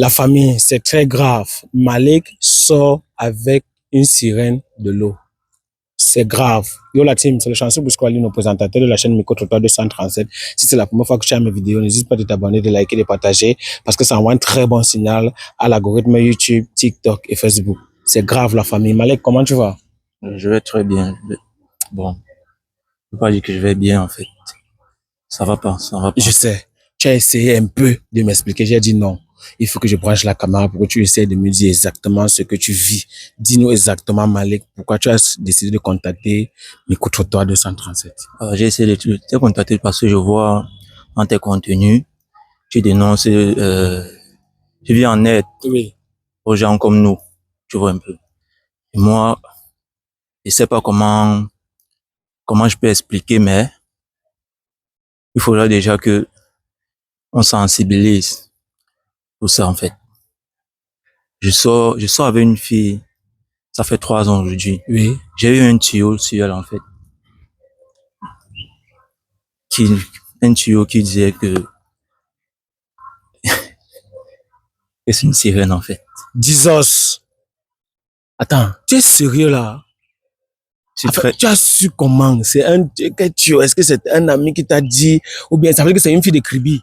La famille, c'est très grave. Malik sort avec une sirène de l'eau. C'est grave. Yo la team, c'est le chanceux Bousquali, nos présentateurs de la chaîne Micro Trottoir 237. Si c'est la première fois que tu as mes vidéos, n'hésite pas de t'abonner, de liker, de partager, parce que ça envoie un très bon signal à l'algorithme YouTube, TikTok et Facebook. C'est grave la famille. Malik, comment tu vas? Je vais très bien. Bon, je peux pas dire que je vais bien en fait. Ça va pas, ça va pas. Je sais. Tu as essayé un peu de m'expliquer. J'ai dit non. Il faut que je branche la caméra pour que tu essaies de me dire exactement ce que tu vis. Dis-nous exactement, Malik, pourquoi tu as décidé de contacter Micro Trottoir 237. J'ai essayé de te contacter parce que je vois dans tes contenus, tu dénonces, tu viens en aide aux gens comme nous, tu vois un peu. Et moi, je sais pas comment je peux expliquer, mais il faudra déjà que on sensibilise pour ça en fait. Je sors avec une fille, ça fait 3 ans aujourd'hui. Oui. J'ai eu un tuyau sur elle en fait. Un tuyau qui disait que c'est une sirène en fait. Jesus. Attends, tu es sérieux là? Tu as su comment? C'est un tuyau. Est-ce que c'est un ami qui t'a dit? Ou bien ça veut dire que c'est une fille de Kribi?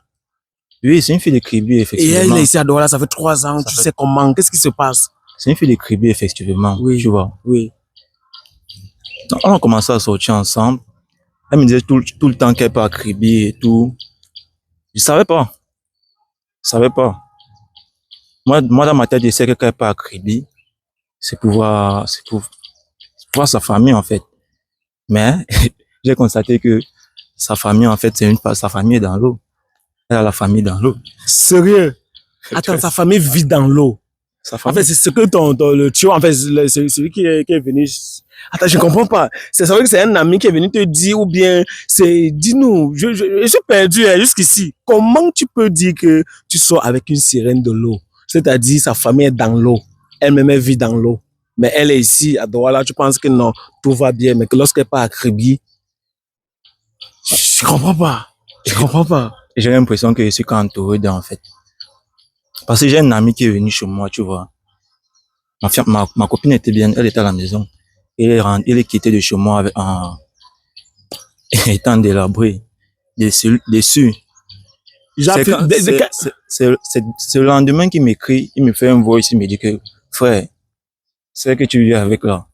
Oui, c'est une fille de Kribi, effectivement. Et elle est ici à Douala, ça fait 3 ans. Tu sais comment? Qu'est-ce qui se passe? C'est une fille de Kribi, effectivement. Oui. Tu vois. Oui. On a commencé à sortir ensemble. Elle me disait tout le temps qu'elle part à Kribi et tout. Je savais pas. Moi, dans ma tête, je sais que quand elle part à Kribi, c'est pour voir sa famille, en fait. Mais, j'ai constaté que sa famille, en fait, sa famille est dans l'eau. Elle a la famille dans l'eau. Sérieux? Attends, sa famille vit dans l'eau. En fait, c'est ce que le tuyau, en fait, celui qui est venu. Attends, je comprends pas. C'est vrai que c'est un ami qui est venu te dire, ou bien c'est, dis-nous, je suis perdu jusqu'ici. Comment tu peux dire que tu sors avec une sirène de l'eau? C'est-à-dire, sa famille est dans l'eau. Elle-même vit dans l'eau. Mais elle est ici, à Douala, tu penses que non, tout va bien, mais que lorsqu'elle part à Kribi, je comprends pas. J'ai l'impression que je suis entouré en fait. Parce que j'ai un ami qui est venu chez moi, tu vois. Ma copine était bien, elle était à la maison. Elle est quittée de chez moi étant délabrée, déçu. C'est le lendemain qu'il m'écrit, il me fait un voice, il me dit que, frère, c'est que tu vis avec là.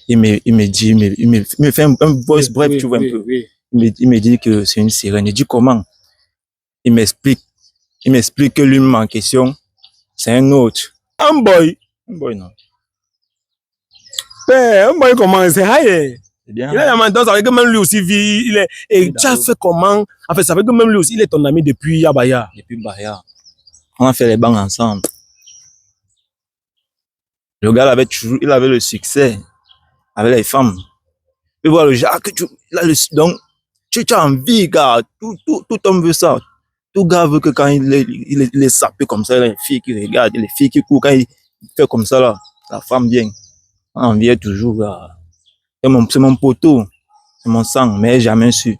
Il me fait un voice bref, tu vois un peu. Il me dit que c'est une sirène. Il dit comment? Il m'explique que l'humain en question, c'est un autre. Un boy, non. Un boy comment? C'est high. C'est bien. Il a maintenant, ça veut dire que même lui aussi vit, et tu as fait comment? En fait, ça veut dire que même lui aussi, il est ton ami depuis Yabaya. Depuis Baya. On a fait les bancs ensemble. Le gars il avait le succès avec les femmes. Tu vois le genre que donc, tu as envie, gars. Tout homme veut ça. Tout gars veut que quand il est sapé comme ça, les filles qui regardent, les filles qui courent, quand il fait comme ça, là, la femme vient. On en vient toujours, gars. C'est mon poteau, c'est mon sang, mais jamais su.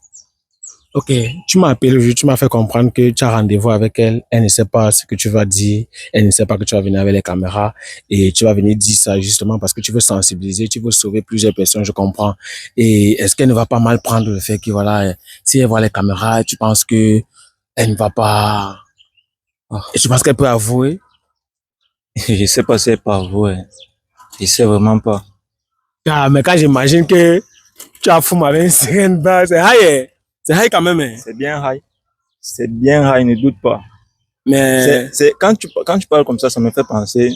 Ok, tu m'as appelé aujourd'hui, tu m'as fait comprendre que tu as rendez-vous avec elle, elle ne sait pas ce que tu vas dire, elle ne sait pas que tu vas venir avec les caméras et tu vas venir dire ça justement parce que tu veux sensibiliser, tu veux sauver plusieurs personnes, je comprends. Et est-ce qu'elle ne va pas mal prendre le fait que voilà, si elle voit les caméras, tu penses que elle ne va pas... Et tu penses qu'elle peut avouer? Je sais pas si elle peut avouer. Je sais vraiment pas. Ah, mais quand j'imagine que tu as fumé avec une sirène, c'est high. C'est high quand même. C'est bien high. C'est bien high, ne doute pas. Mais quand tu parles comme ça me fait penser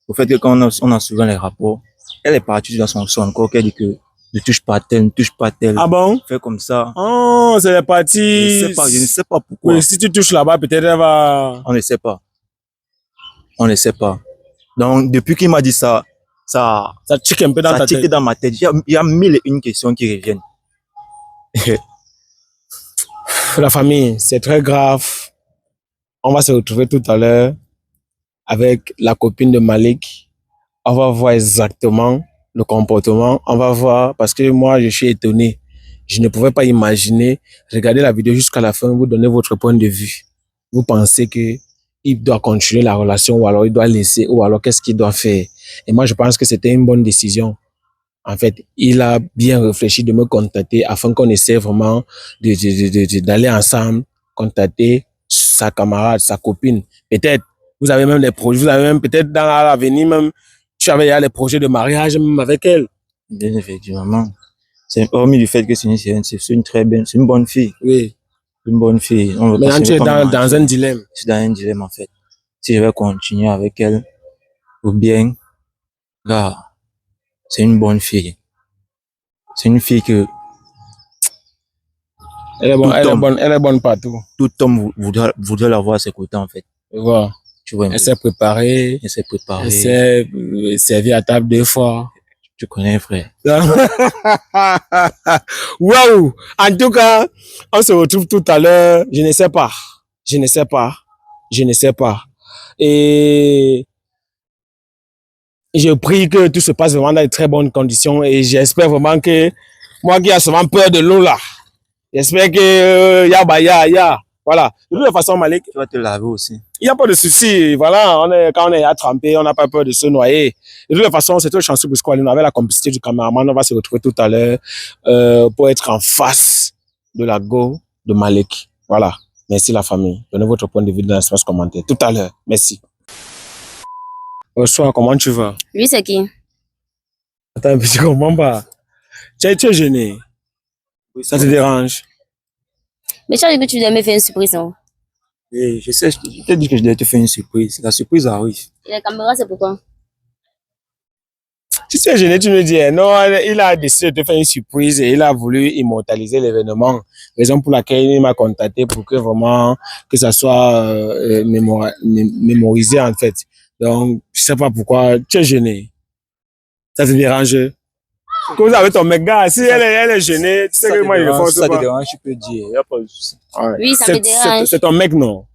au fait que quand on a souvent les rapports, elle est partie dans son corps, qu'elle dit que ne touche pas tel, ne touche pas tel. Ah bon? Fait comme ça. Oh, c'est les parties. Je ne sais pas pourquoi. Oui, si tu touches là-bas, peut-être elle va... On ne sait pas. Donc, depuis qu'il m'a dit ça tique un peu dans ta tête. dans ma tête. Il y a 1001 questions qui reviennent. La famille, c'est très grave. On va se retrouver tout à l'heure avec la copine de Malik. On va voir exactement le comportement. On va voir, parce que moi, je suis étonné. Je ne pouvais pas imaginer. Regardez la vidéo jusqu'à la fin, vous donnez votre point de vue. Vous pensez que il doit continuer la relation ou alors il doit laisser ou alors qu'est-ce qu'il doit faire. Et moi, je pense que c'était une bonne décision. En fait, il a bien réfléchi de me contacter afin qu'on essaie vraiment d'aller ensemble, contacter sa camarade, sa copine. Peut-être, vous avez même des projets, vous avez même peut-être dans l'avenir même, tu avais les projets de mariage même avec elle. Bien effectivement. C'est hormis du fait que c'est une très bonne, c'est une bonne fille. Oui. Une bonne fille. On veut Maintenant, pas tu es pas dans mentir. un dilemme. Je suis dans un dilemme en fait. Si je vais continuer avec elle ou bien, là, c'est une bonne fille. C'est une fille que Elle est bonne partout. tout homme voudrait l'avoir à ses côtés en fait. Voilà. Tu vois un peu. Elle s'est préparée. Elle s'est préparée. Elle s'est servie à table 2 fois. Tu connais, frère. Waouh! En tout cas, on se retrouve tout à l'heure. Je ne sais pas. Je ne sais pas. Je ne sais pas. Et je prie que tout se passe vraiment dans de très bonnes conditions et j'espère vraiment que moi qui a souvent peur de l'eau là, j'espère que voilà. De toute façon, Malik, Tu vas te laver aussi. il n'y a pas de souci. Voilà, quand on est à tremper, on n'a pas peur de se noyer. De toute façon, c'est très chanceux parce qu'on avait la complicité du caméraman. On va se retrouver tout à l'heure pour être en face de la go de Malik. Voilà. Merci la famille. Donnez votre point de vue dans l'espace commentaire. Tout à l'heure. Merci. Bonsoir, comment tu vas? Lui, c'est qui? Attends, je comprends pas. Tu es gêné. Ça te dérange? Mais tu as dit que tu devais me faire une surprise, non? Oui, je sais, je t'ai dit que je devais te faire une surprise. La surprise arrive. Et la caméra, c'est pourquoi? Si tu es gêné, tu me dis, non, il a décidé de te faire une surprise et il a voulu immortaliser l'événement. Raison pour laquelle il m'a contacté pour que vraiment, que ça soit mémorisé en fait. Donc, je sais pas pourquoi tu es gêné. Ça te dérange? Que vous avez ton mec gars, si elle est gênée, tu sais que moi, il le force pas. Ça te dérange, tu peux dire. Il n'y a pas de souci. Ouais. Oui, ça me dérange. C'est ton mec, non?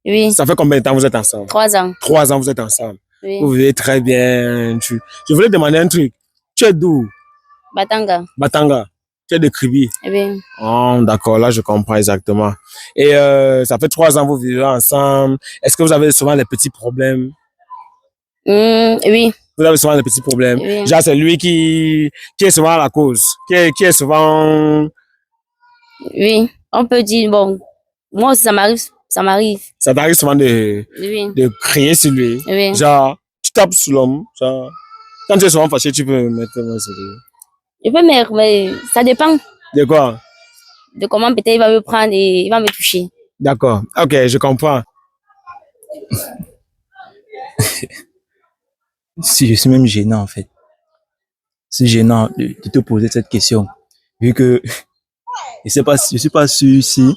Oui. Ça fait combien de temps vous êtes ensemble? 3 ans. 3 ans, vous êtes ensemble. Oui. Vous vivez très bien. Je voulais demander un truc. Tu es d'où? Batanga. Batanga. Tu es de Kribi. Oui. Oh, d'accord, là je comprends exactement. Et ça fait 3 ans que vous vivez ensemble. Est-ce que vous avez souvent des petits problèmes? Oui. Vous avez souvent des petits problèmes. Oui. Genre c'est lui qui est souvent à la cause, qui est souvent... Oui. On peut dire, bon, moi aussi ça m'arrive. Ça m'arrive. Ça t'arrive souvent Oui. de crier sur lui. Oui. Genre, tu tapes sur l'homme. Genre, quand tu es souvent fâché, tu peux mettre main sur lui. Je peux mettre, mais ça dépend De quoi? de comment peut-être il va me prendre et il va me toucher. D'accord. Ok, je comprends. Si je suis même gênant en fait. C'est gênant de te poser cette question. Vu que je suis pas sûr si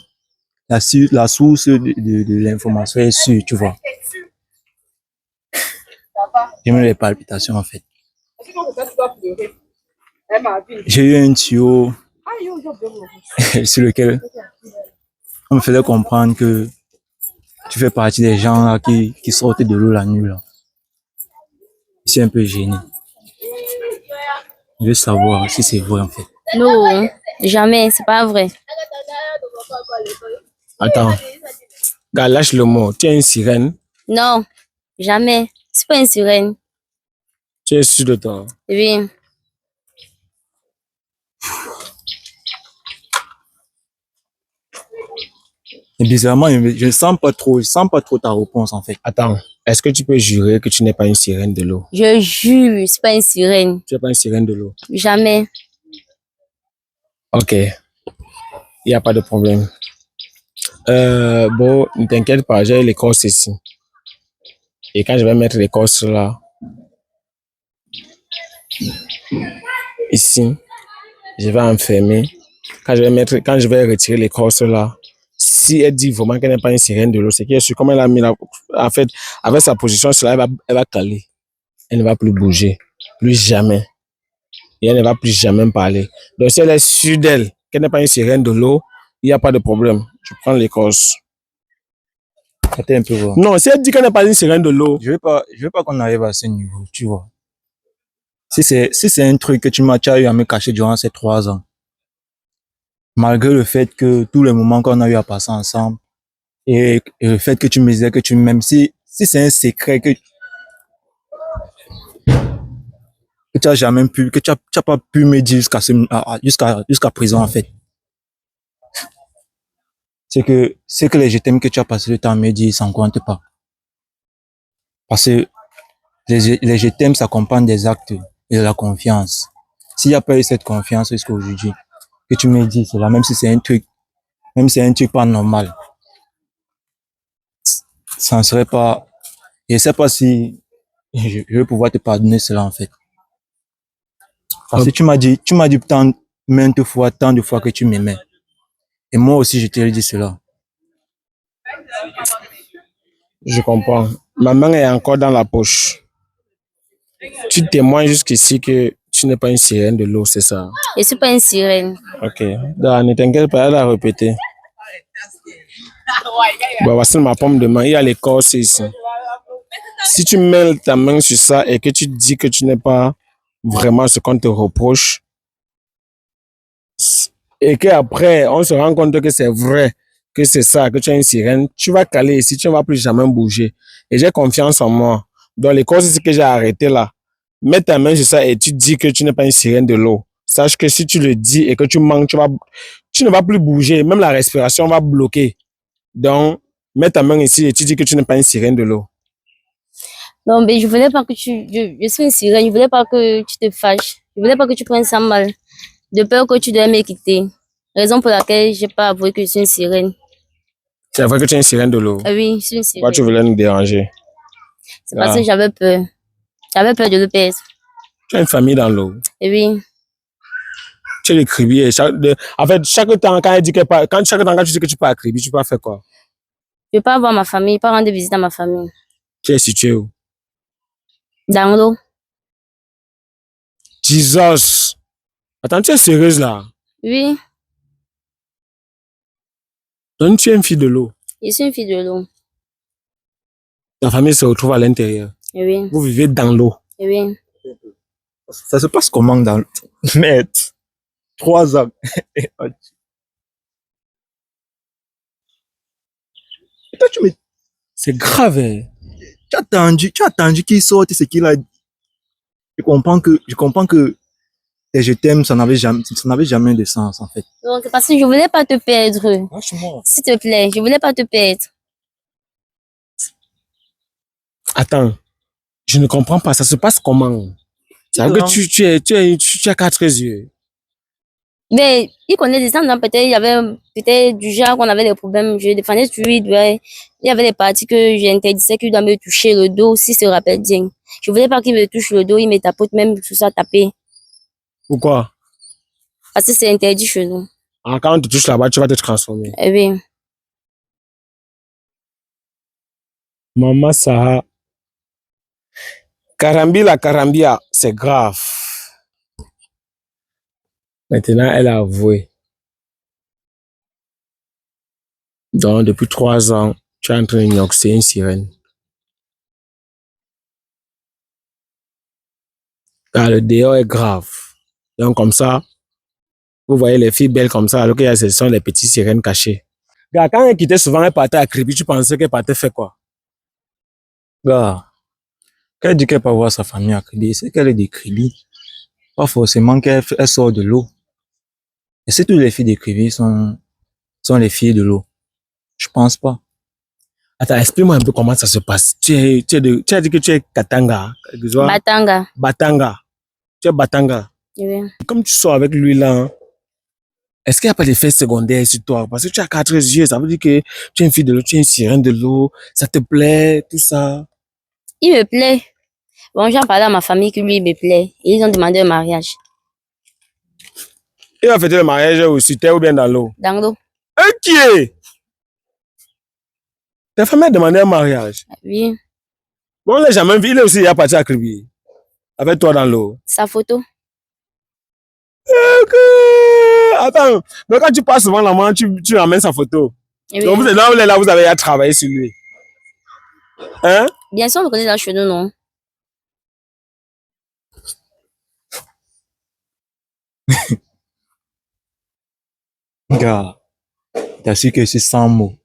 la source de l'information est sûre, tu vois. J'ai même les palpitations en fait. J'ai eu un tuyau sur lequel on me faisait comprendre que tu fais partie des gens là qui sortent de l'eau la nuit là. Je suis un peu gêné. Je veux savoir si c'est vrai en fait. Non, jamais, c'est pas vrai. Attends. Gars, lâche le mot. Tu es une sirène. Non, jamais. C'est pas une sirène. Tu es sûr de toi? Oui. Et bizarrement, je sens pas trop ta réponse en fait. Attends. Est-ce que tu peux jurer que tu n'es pas une sirène de l'eau? Je jure, c'est pas une sirène. Tu n'es pas une sirène de l'eau? Jamais. Ok. Il n'y a pas de problème. Bon, ne t'inquiète pas, j'ai l'écorce ici. Et quand je vais mettre l'écorce là, ici, je vais enfermer. Quand je vais retirer l'écorce là, si elle dit vraiment qu'elle n'est pas une sirène de l'eau, c'est qu'elle est comme elle a mis la, en fait, avec sa position, cela, elle va caler. Elle ne va plus bouger. Plus jamais. Et elle ne va plus jamais parler. Donc, si elle est sûre d'elle, qu'elle n'est pas une sirène de l'eau, il n'y a pas de problème. Je prends l'écorce. Attends un peu voir. Non, si elle dit qu'elle n'est pas une sirène de l'eau. Je veux pas qu'on arrive à ce niveau, tu vois. Si c'est un truc que tu as eu à me cacher durant ces 3 ans, malgré le fait que tous les moments qu'on a eu à passer ensemble, Et le fait que tu me disais que tu m'aimes, si c'est un secret que tu as jamais pu, que tu as pas pu me dire jusqu'à présent, en fait. C'est que les je t'aime que tu as passé le temps à me dire, ça ne compte pas. Parce que les je t'aime s'accompagnent des actes et de la confiance. S'il n'y a pas eu cette confiance jusqu'à aujourd'hui, que tu me dis cela, même si c'est un truc pas normal, ça ne serait pas, je ne sais pas si je vais pouvoir te pardonner cela, en fait. Parce que tu m'as dit tant de fois que tu m'aimais. Et moi aussi, je te le dis cela. Je comprends. Ma main est encore dans la poche. Tu témoignes jusqu'ici que tu n'es pas une sirène de l'eau, c'est ça? Je ne suis pas une sirène. Ok. Donc, ne t'inquiète pas, elle a répété. Bon, voici ma pomme de main. Il y a l'écorce ici. Si tu mets ta main sur ça et que tu dis que tu n'es pas vraiment ce qu'on te reproche, et qu'après, on se rend compte que c'est vrai, que c'est ça, que tu es une sirène, tu vas caler ici, tu ne vas plus jamais bouger. Et j'ai confiance en moi. Donc, les causes que j'ai arrêtées là, mets ta main sur ça et tu dis que tu n'es pas une sirène de l'eau. Sache que si tu le dis et que tu manques, tu ne vas plus bouger. Même la respiration va bloquer. Donc, mets ta main ici et tu dis que tu n'es pas une sirène de l'eau. Non, mais je voulais pas que je suis une sirène, je voulais pas que tu te fâches. Je voulais pas que tu prennes ça mal. De peur que tu dois me quitter. Raison pour laquelle j'ai pas avoué que je suis une sirène. C'est vrai que tu es une sirène de l'eau. Ah oui, je suis une Pourquoi tu sirène. voulais nous déranger? C'est parce que j'avais peur. J'avais peur de le perdre. Tu as une famille dans l'eau. Et oui. Tu es le cribier. En fait, chaque temps, quand tu dis que tu pars à Kribi, tu peux faire quoi? Je ne peux pas voir ma famille, pas rendre visite à ma famille. Tu es situé où? Dans l'eau. Jesus! Attends, tu es sérieuse là? Oui, Donc, tu es une fille de l'eau. je suis une fille de l'eau. Ta famille se retrouve à l'intérieur. Et oui. Vous vivez dans l'eau. Et oui. Ça se passe comment dans le... Mais 3 ans. Et toi, C'est grave. Hein? tu as attendu qu'il sorte ce qu'il a dit. Je comprends que et je t'aime, ça n'avait jamais de sens, en fait. Donc, c'est parce que je voulais pas te perdre. Franchement. S'il te plaît, je voulais pas te perdre. Attends, je ne comprends pas. Ça se passe comment? C'est vrai que tu as 4 yeux. Mais il connaît des gens, peut-être il y avait peut-être du genre qu'on avait des problèmes. Je défendais sur lui, il y avait des parties que j'interdisais qu'il doit me toucher le dos, s'il se rappelle bien. Je voulais pas qu'il me touche le dos, il me tapote même tout ça taper. Pourquoi? Parce que c'est interdit chez nous. Ah, quand on te touche là-bas, tu vas te transformer. Eh oui. Maman Sarah. Karambia, c'est grave. Maintenant, elle a avoué. Donc, depuis 3 ans, tu es en train d'inoxer une sirène. Car le dehors est grave. Donc, comme ça, vous voyez les filles belles comme ça, alors que ce sont les petites sirènes cachées. Gars, quand elle quittait souvent, elle partait à Kribi, tu pensais qu'elle partait faire quoi? Gars, quand elle dit qu'elle peut voir sa famille à Kribi, c'est qu'elle est de Kribi. Pas forcément elle sort de l'eau. Et si toutes les filles de Kribi sont les filles de l'eau, je pense pas. Attends, explique-moi un peu comment ça se passe. Tu as dit que tu es Katanga. Batanga. Batanga. Tu es Batanga. Oui. Comme tu sors avec lui là, est-ce qu'il n'y a pas d'effet secondaire sur toi? Parce que tu as 4 yeux, ça veut dire que tu es une fille de l'eau, tu es une sirène de l'eau, ça te plaît, tout ça. Il me plaît. Bon, j'en parlais à ma famille que lui, il me plaît. Et ils ont demandé un mariage. Il va fêter le mariage aussi, terre ou bien dans l'eau? Dans l'eau. Ok! Ta famille a demandé un mariage? Oui. Bon, on l'a jamais vu, il est aussi parti à Kribi. Avec toi dans l'eau. Sa photo. Ok! Attends, mais quand tu passes souvent la main, tu ramènes sa photo. Oui. Donc vous êtes là, vous avez à travailler sur lui. Hein? Bien sûr, on le connaît dans chez nous, non? Gars, t'as su que c'est sans mots.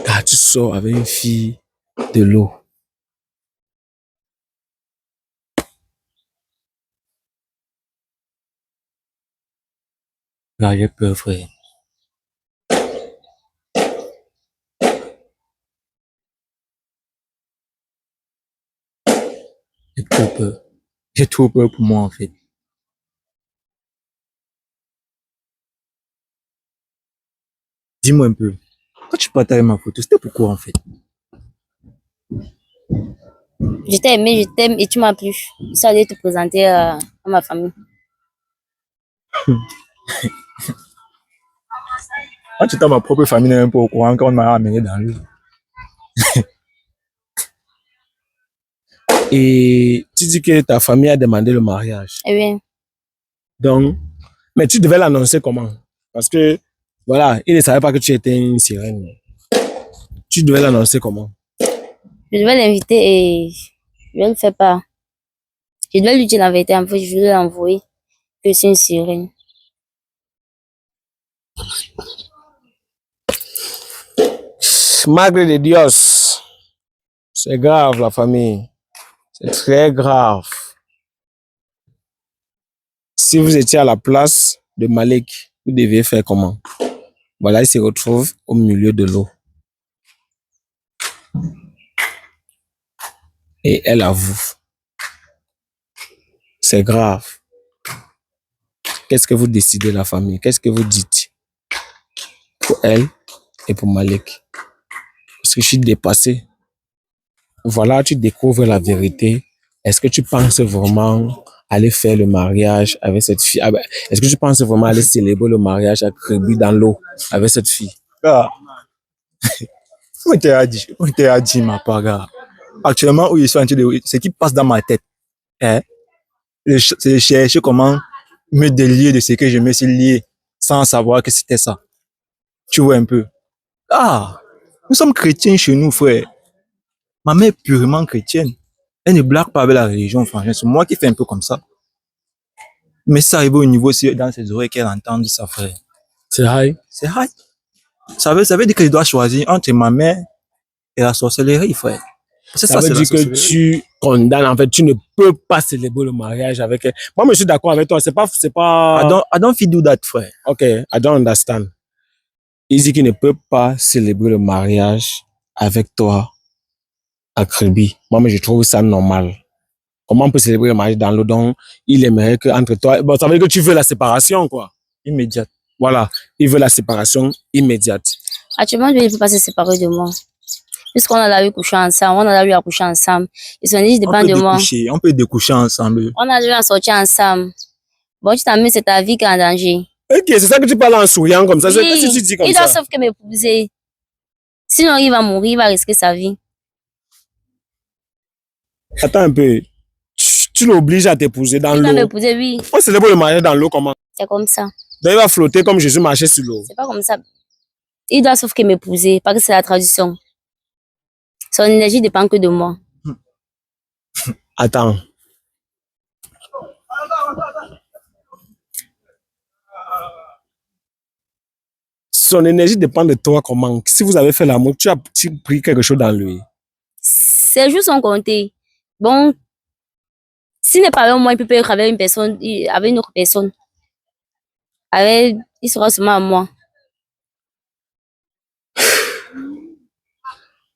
Car tu sors avec une fille de l'eau. Là, j'ai peur, frère. J'ai trop peur. J'ai trop peur pour moi, en fait. Dis-moi un peu. Quand tu partages ma photo, c'était pourquoi, en fait? Je t'ai aimé, je t'aime et tu m'as plu. Je suis allée te présenter à ma famille. Quand tu étais ma propre famille, n'est même pas au courant qu'on m'a amené dans l'eau. Et tu dis que ta famille a demandé le mariage. Eh bien, Donc, mais tu devais l'annoncer comment? Parce que, voilà, il ne savait pas que tu étais une sirène. Tu devais l'annoncer comment? je devais l'inviter et je vais le faire part. Je devais lui dire la vérité. En fait, je vais l'envoyer que c'est une sirène. Madre de Dios, c'est grave la famille. C'est très grave. Si vous étiez à la place de Malik, vous deviez faire comment? Voilà, il se retrouve au milieu de l'eau. Et elle avoue. C'est grave. Qu'est-ce que vous décidez, la famille? Qu'est-ce que vous dites? Pour elle et pour Malik. Parce que je suis dépassé. Voilà, tu découvres la vérité. Est-ce que tu penses vraiment aller faire le mariage avec cette fille? Est-ce que tu penses vraiment aller célébrer le mariage à Kribi dans l'eau avec cette fille? Ah, on t'a dit, ma part, gars. Actuellement, où je suis en train de, ce qui passe dans ma tête, hein, c'est de chercher comment me délier de ce que je me suis lié sans savoir que c'était ça. Tu vois un peu. Ah, nous sommes chrétiens chez nous, frère. Ma mère est purement chrétienne. Elle ne blague pas avec la religion, franchement. C'est moi qui fais un peu comme ça. Mais ça arrive au niveau, c'est dans ses oreilles qu'elle entend ça, frère. C'est vrai. C'est high. Ça veut dire qu'elle doit choisir entre ma mère et la sorcellerie, frère. C'est Ça veut c'est la dire que sorcellerie. tu condamnes, en fait, tu ne peux pas célébrer le mariage avec elle. Moi, je suis d'accord avec toi. C'est pas, I don't feel do that, frère. ok, I don't understand. Il dit qu'il ne peut pas célébrer le mariage avec toi à Kribi. Moi, je trouve ça normal. Comment on peut célébrer le mariage dans l'eau? Donc, il aimerait que entre toi, bon, ça veut dire que tu veux la séparation, quoi. Immédiate. Voilà. Il veut la séparation immédiate. Actuellement, lui, il ne peut pas se séparer de moi. Puisqu'on a eu couché ensemble, on a eu accoucher ensemble. Ils sont dit, dépend de moi. On peut découcher ensemble. On a eu en sortir ensemble. Bon, tu t'amuses, c'est ta vie qui est en danger. Ok, c'est ça que tu parles en souriant comme ça. Oui, Qu'est-ce que tu dis comme il ça? doit sauf que m'épouser. Sinon, il va mourir, il va risquer sa vie. Attends un peu. Tu l'obliges à t'épouser dans Il va l'eau. m'épouser, oui. On célèbre le mariage dans l'eau comment? C'est comme ça. Donc il va flotter comme Jésus marchait sur l'eau. C'est pas comme ça. Il doit sauf que m'épouser, parce que c'est la tradition. Son énergie dépend que de moi. Attends. Son énergie dépend de toi comment? Si vous avez fait l'amour, tu as pris quelque chose dans lui. Ses jours sont comptés. Bon, s'il n'est pas avec moi, il peut être avec une personne, avec une autre personne. Il sera seulement à moi.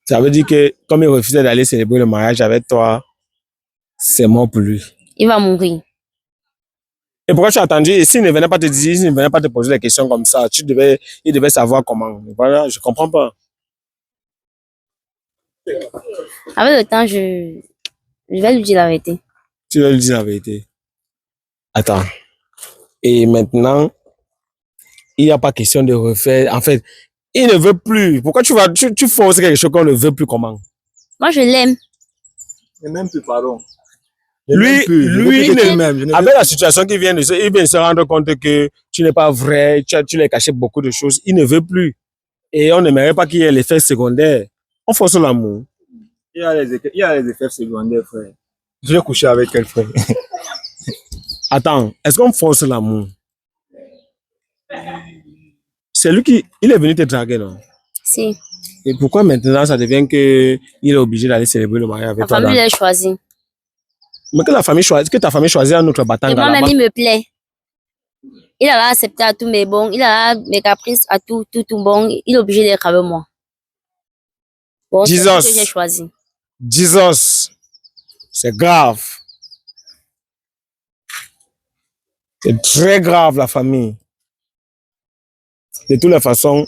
Ça veut dire que comme il refusait d'aller célébrer le mariage avec toi, c'est mort pour lui. Il va mourir. Et pourquoi tu as attendu? Et s'il ne venait pas te dire, s'il ne venait pas te poser des questions comme ça, il devait savoir comment. Voilà, je comprends pas. Avec le temps, je vais lui dire la vérité. Tu vas lui dire la vérité. Attends. Et maintenant, il n'y a pas question de refaire. En fait, il ne veut plus. Pourquoi tu forces quelque chose qu'on ne veut plus comment? Moi, je l'aime. Et même plus, pardon. Lui, avec la situation qu'il vient de se rendre compte que tu n'es pas vrai, tu lui as caché beaucoup de choses, il ne veut plus. Et on n'aimerait pas qu'il y ait l'effet secondaire. On force l'amour. Il y a les effets secondaires, frère. Je vais coucher avec quel frère? Attends, est-ce qu'on force l'amour? C'est lui il est venu te draguer, non? Si. Et pourquoi maintenant ça devient que il est obligé d'aller célébrer le mariage avec La toi? famille l'a choisi. Mais que la famille choisit, que ta famille choisit un autre Et Batanga moi-même, là-bas. il me plaît. Il a accepté à tout, mais bon, il a mes caprices à tout bon. Il est obligé d'être avec moi. Bon, c'est ce que j'ai Jesus, choisi. Jesus, c'est grave. C'est très grave la famille. De toutes les façons,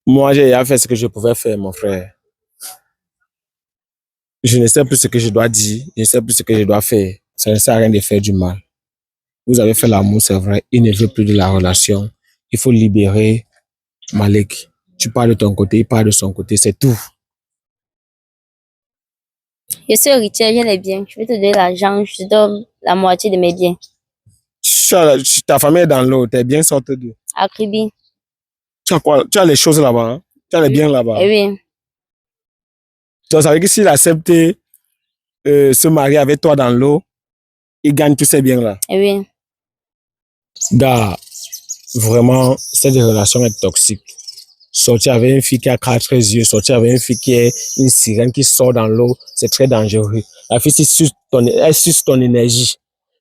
moi j'ai déjà fait ce que je pouvais faire, mon frère. Je ne sais plus ce que je dois dire, je ne sais plus ce que je dois faire. Ça ne sert à rien de faire du mal. Vous avez fait l'amour, c'est vrai. Il ne veut plus de la relation. Il faut libérer Malik. Tu parles de ton côté, il parle de son côté, c'est tout. Je suis héritière, j'ai les biens. Je vais te donner l'argent, je te donne la moitié de mes biens. Ta famille est dans l'eau, tes biens sortent d'où? À Kribi. Tu as quoi? Tu as les choses là-bas, hein? Tu as les biens là-bas. Eh oui. Donc, ça veut dire que s'il accepte se marier avec toi dans l'eau, il gagne tous ces biens-là. Eh oui. Gars, vraiment, cette relation est toxique. Sortir avec une fille qui a 4 yeux, sortir avec une fille qui est une sirène qui sort dans l'eau, c'est très dangereux. La fille, elle suce ton énergie.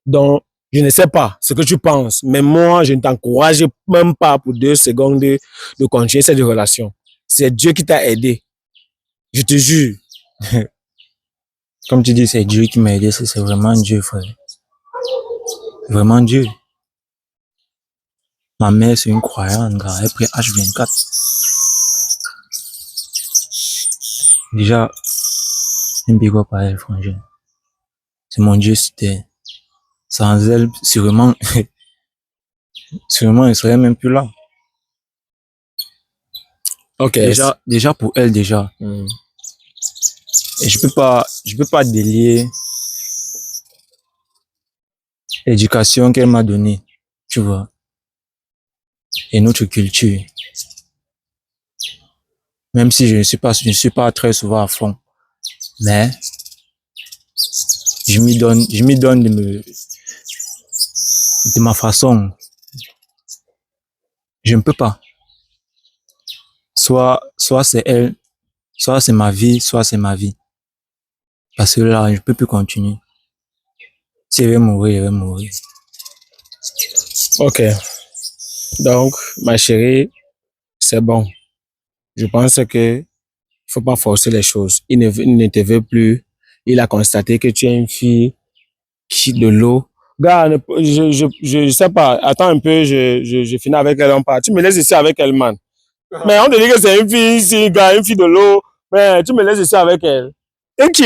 Donc, je ne sais pas ce que tu penses, mais moi, je ne t'encourage même pas pour 2 secondes de continuer cette relation. C'est Dieu qui t'a aidé. Je te jure. Comme tu dis, c'est Dieu qui m'a aidé, c'est vraiment Dieu, frère. Vraiment Dieu. Ma mère, c'est une croyante, gars. Elle prie H24. Déjà, un big up à elle, franchement. C'est mon Dieu, c'était. Sans elle, sûrement, sûrement, elle serait même plus là. Ok. Déjà pour elle, déjà. Et je peux pas délier l'éducation qu'elle m'a donnée, tu vois, et notre culture. Même si je ne suis pas très souvent à fond, mais je m'y donne de ma façon. Je ne peux pas. Soit c'est elle, soit c'est ma vie, soit c'est ma vie. Parce que là, je peux plus continuer. Si elle veut mourir, elle va mourir. Ok. Donc, ma chérie, c'est bon. Je pense que il faut pas forcer les choses. Il ne te veut plus. Il a constaté que tu es une fille qui de l'eau. Gars, je sais pas. Attends un peu, je finis avec elle, on part. Tu me laisses ici avec elle, man. Mais on te dit que c'est une fille ici, gars, une fille de l'eau. Mais tu me laisses ici avec elle. Ok.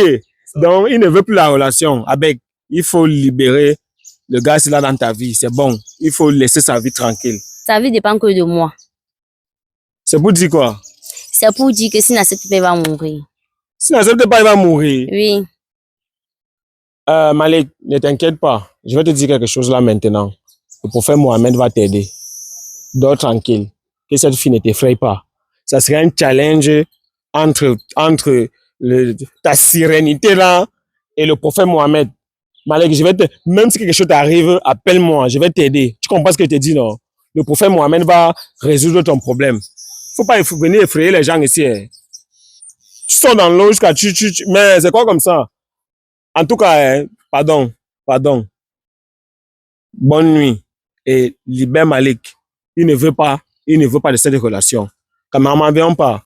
Donc, il ne veut plus la relation. Avec, il faut libérer le gars, c'est là dans ta vie. C'est bon. Il faut laisser sa vie tranquille. Sa vie dépend que de moi. C'est pour dire quoi? C'est pour dire que s'il n'accepte pas, il va mourir. S'il n'accepte pas, il va mourir. Oui. Malik, ne t'inquiète pas. Je vais te dire quelque chose là maintenant. Le prophète Mohamed va t'aider. Dors tranquille. Que cette fille ne t'effraie pas. Ça serait un challenge entre ta sérénité là et le prophète Mohamed. Malik, même si quelque chose t'arrive, appelle-moi, je vais t'aider. Tu comprends ce que je te dis, non? Le prophète Mohamed va résoudre ton problème. Faut pas venir effrayer les gens ici. Hein. Tu sors dans l'eau jusqu'à mais c'est quoi comme ça? En tout cas, hein, pardon. Bonne nuit et libère Malik. Il ne veut pas de cette relation. Quand maman vient, on part.